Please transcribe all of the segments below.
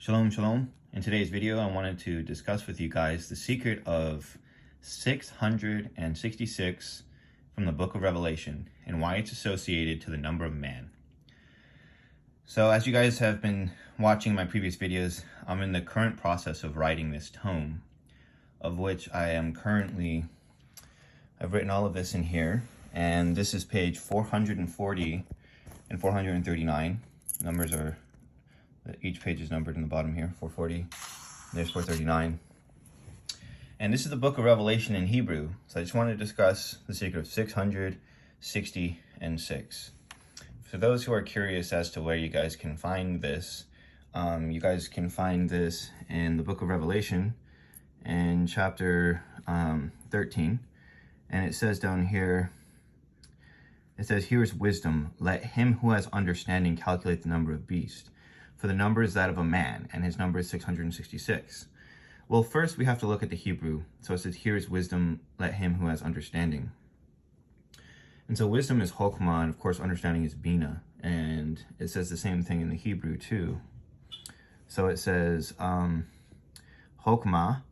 Shalom, shalom. In today's video, I wanted to discuss with you guys the secret of 666 from the book of Revelation and why it's associated to the number of man. So as you guys have been watching my previous videos, I'm in the current process of writing this tome, of which I've written all of this in here, and this is page 440 and 439. Numbers are, each page is numbered in the bottom here, 440, there's 439. And this is the book of Revelation in Hebrew. So I just wanted to discuss the secret of 666. For those who are curious as to where you guys can find this, you guys can find this in the book of Revelation in chapter 13. And it says down here, it says, "Here is wisdom. Let him who has understanding calculate the number of beasts. For the number is that of a man, and his number is 666. Well, first we have to look at the Hebrew. So it says, "Here is wisdom, let him who has understanding." And so wisdom is Chokmah, and of course understanding is Bina. And it says the same thing in the Hebrew too. So it says Chokmah,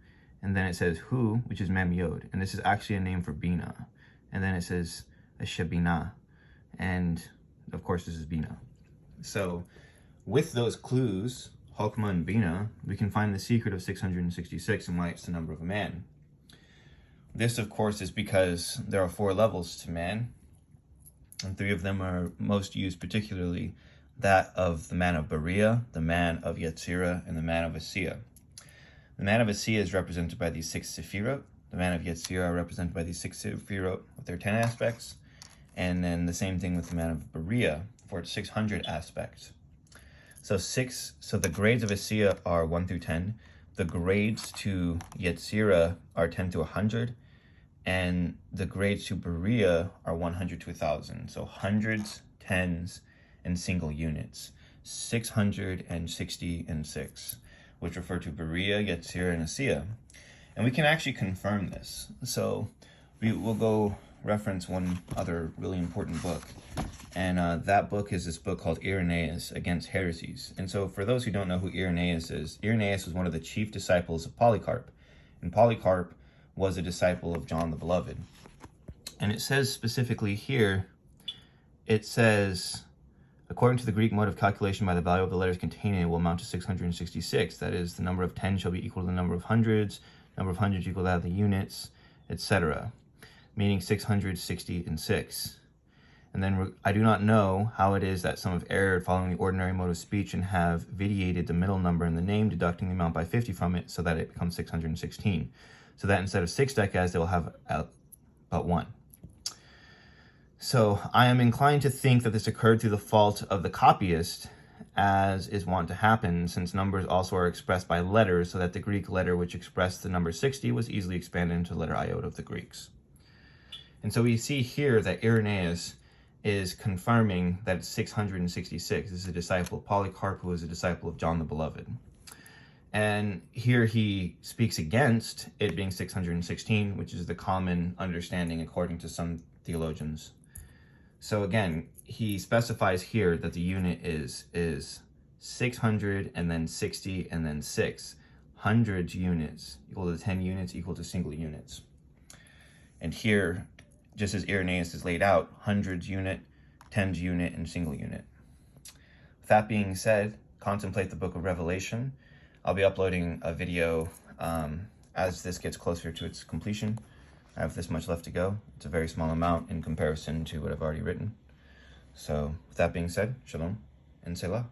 and then it says Hu, which is Mem Yod. And this is actually a name for Bina. And then it says Shebina. And of course this is Bina. So with those clues, Chokmah and Bina, we can find the secret of 666 and why it's the number of a man. This, of course, is because there are 4 levels to man, and 3 of them are most used, particularly that of the man of Berea, the man of Yetzirah, and the man of Asiya. The man of Asiya is represented by these 6 Sephirot. The man of Yetzirah are represented by these 6 Sephirot with their 10 aspects, and then the same thing with the man of Berea for its 600 aspects. So the grades of Asiya are 1 through 10. The grades to Yetzirah are 10 to 100. And the grades to Berea are 100 to 1,000. So hundreds, tens, and single units. 666, which refer to Berea, Yetzirah, and Asiya. And we can actually confirm this. So we will go reference one other really important book. And that book is this book called Irenaeus Against Heresies. And so for those who don't know who Irenaeus is, Irenaeus was one of the chief disciples of Polycarp. And Polycarp was a disciple of John the Beloved. And it says specifically here, it says, according to the Greek mode of calculation by the value of the letters contained in it will amount to 666. That is, the number of 10 shall be equal to the number of hundreds, number of hundreds equal to that of the units, etc. Meaning 666. And then I do not know how it is that some have erred following the ordinary mode of speech and have vitiated the middle number in the name, deducting the amount by 50 from it so that it becomes 616. So that instead of 6 decas, they will have but 1. So I am inclined to think that this occurred through the fault of the copyist, as is wont to happen, since numbers also are expressed by letters, so that the Greek letter which expressed the number 60 was easily expanded into the letter iota of the Greeks. And so we see here that Irenaeus is confirming that it's 666. This is a disciple of Polycarp, who was a disciple of John the Beloved. And here he speaks against it being 616, which is the common understanding according to some theologians. So again, he specifies here that the unit is 600 and then 60 and then 6. Hundreds units equal to 10 units equal to single units. And here, just as Irenaeus is laid out, hundreds unit, tens unit, and single unit. With that being said, contemplate the book of Revelation. I'll be uploading a video as this gets closer to its completion. I have this much left to go. It's a very small amount in comparison to what I've already written. So with that being said, shalom and selah.